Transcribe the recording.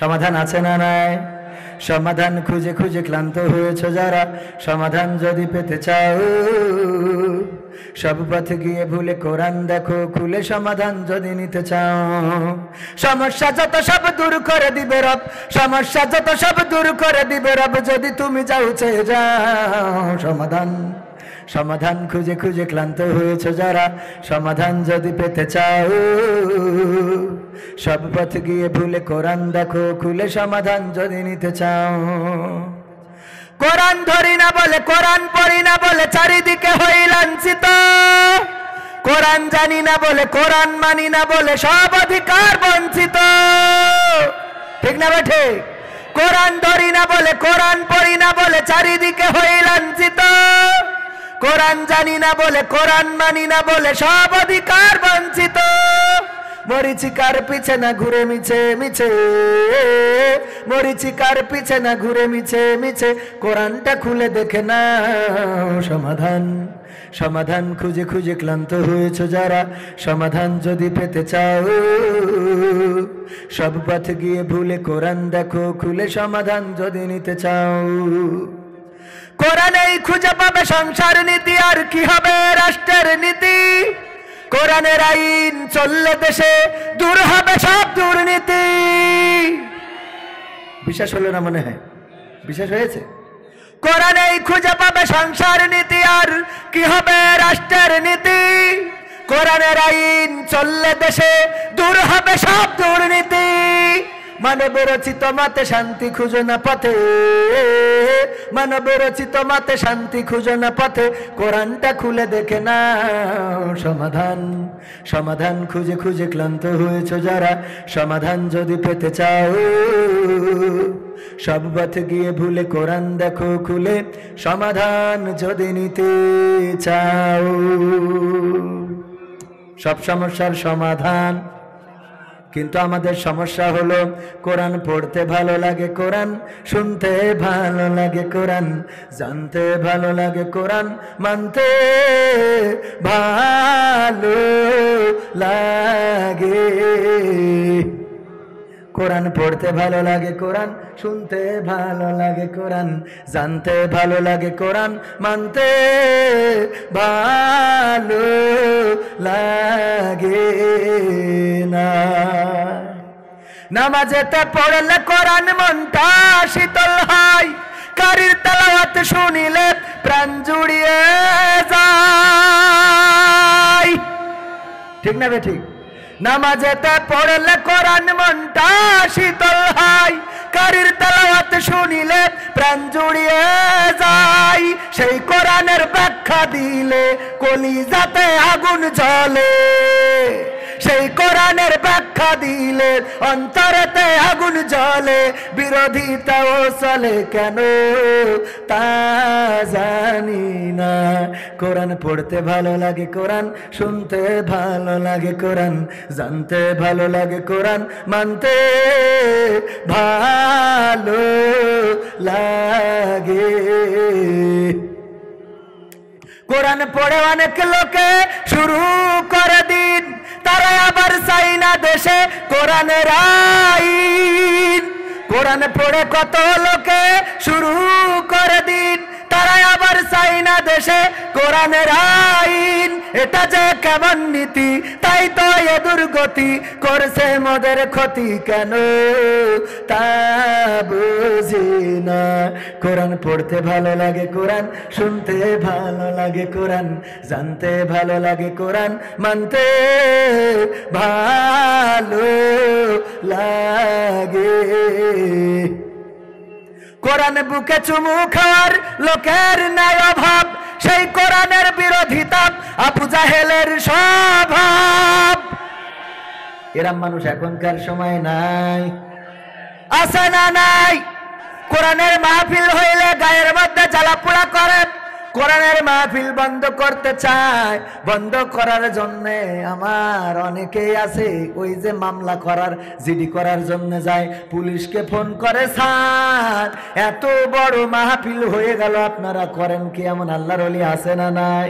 সমাধান আছে না নাই? সমাধান খুঁজে খুঁজে ক্লান্ত হয়েছে যারা, সমাধান যদি পেতে চাও সব পথে গিয়ে ভুলে কোরআন দেখো খুলে, সমাধান যদি নিতে চাও। সমস্যা যত সব দূর করে দিবে রব, সমস্যা যত সব দূর করে দিবে রব, যদি তুমি যাও চেয়ে যাও। সমাধান সমাধান খুঁজে খুঁজে ক্লান্ত হয়েছে যারা, সমাধান যদি পেতে চাও সব পথ গিয়ে ভুলে কোরআন দেখো খুলে, সমাধান যদি নিতে চাও। কোরআন ধরি না বলে, কোরআন পড়ি না বলে চারিদিকে হই লাঞ্ছিত, কোরআন জানি না বলে, কোরআন মানি না বলে সব অধিকার বঞ্চিত। ঠিক না বেঠে? কোরআন ধরি না বলে, কোরআন পড়ি না বলে চারিদিকে হই লাঞ্ছিত, কোরআন জানি না বলে, কোরআন মানি না বলে সব অধিকার বঞ্চিত। মরিচিকার পিছে না ঘুরে মিছে মিছে, মরিচিকার পিছে না ঘুরে মিছে মিছে, কোরআনটা খুলে দেখে না সমাধান। সমাধান খুঁজে খুঁজে ক্লান্ত হয়েছে যারা, সমাধান যদি পেতে চাও সব পথ গিয়ে ভুলে কোরআন দেখো খুলে, সমাধান যদি নিতে চাও। কোরআনেই খুঁজে পাবে সংসার নীতি, আর কি হবে রাষ্ট্রের নীতি। কোরআনের আইন চললে দেশে দূর হবে সব দুর্নীতি। বিশ্বাস হলো না মনে হয়? বিশ্বাস হয়েছে? কোরআনেই খুঁজে পাবে সংসার নীতি, আর কি হবে রাষ্ট্রের নীতি। কোরআনের আইন চললে দেশে দূর হবে সব দুর্নীতি। মানব রচিত মতে শান্তি খুঁজো না পথে, মানব রচিত মতে শান্তি খুঁজো না পথে, কোরআনটা খুলে দেখে না সমাধান। সমাধান খুঁজে খুঁজে ক্লান্ত হয়েছে যারা, সমাধান যদি পেতে চাও সব পথে গিয়ে ভুলে কোরআন দেখো খুলে, সমাধান যদি নিতে চাও। সব সমস্যার সমাধান, কিন্তু আমাদের সমস্যা হলো কোরআন পড়তে ভালো লাগে, কোরআন শুনতে ভালো লাগে, কোরআন জানতে ভালো লাগে, কোরআন মানতে ভালো লাগে। কোরআন পড়তে ভালো লাগে, কোরআন শুনতে ভালো লাগে, কোরআন জানতে ভালো লাগে, কোরআন মানতে ভালো লাগে না। নামাজেতে পড়লে কোরআন মনটা শীতল হয়, কারির তেলাওয়াত শুনিলে প্রাণ জুড়িয়ে যায়। ঠিক না বেঠিক? নামাজেতে পড়লে কোরআন মনটা শীতল হয়, কারির তেলাওয়াত শুনিলে প্রাণ জুড়িয়ে যায়। সেই কোরআনের ব্যাখ্যা দিলে কলিজাতে আগুন জ্বলে, সেই কোরআনের ব্যাখ্যা দিলে অন্তরেতে আগুন জ্বলে। বিরোধিতাও চলে কেন তা জানি না। কোরআন পড়তে ভালো লাগে, কোরআন শুনতে ভালো লাগে, কোরআন জানতে ভালো লাগে, কোরআন মানতে ভালো লাগে। কোরআন পড়ে অনেক লোকে শুরু করে দিন, তারা আবার চাই না দেশে কোরআনের আইন। কোরআন পড়ে কত লোকে শুরু করে দিন, তারা আবার চাই না দেশে কোরআনের আইন। এটা যে কেমন নীতি, তাই তো এ দুর্গতি করছে মোদের ক্ষতি কেন তা বুঝি না। কোরআন পড়তে ভালো লাগে, কোরআন শুনতে ভালো লাগে, কোরআন জানতে ভালো লাগে, কোরআন মানতে ভালো লাগে। কোরআন বুকে চুমু খাওয়ার লোকের নাই অভাব, সেই কোরআনের বিরোধিতা আবু জাহেলের স্বভাব। এরম মানুষ এখনকার সময় নাই, আছে না নাই? কোরআনের মাহফিল হইলে গায়ের মধ্যে জ্বালাপোড়া করে, কোরআনের মাহফিল বন্ধ করতে চায়। বন্ধ করার জন্য আমার অনেকেই আছে, ওই যে মামলা করার জিডি করার জন্য যায়, পুলিশকে ফোন করে, স্যার এত বড় মাহফিল হয়ে গেল আপনারা করেন কি? এমন আল্লাহর ওলি আছে না নাই?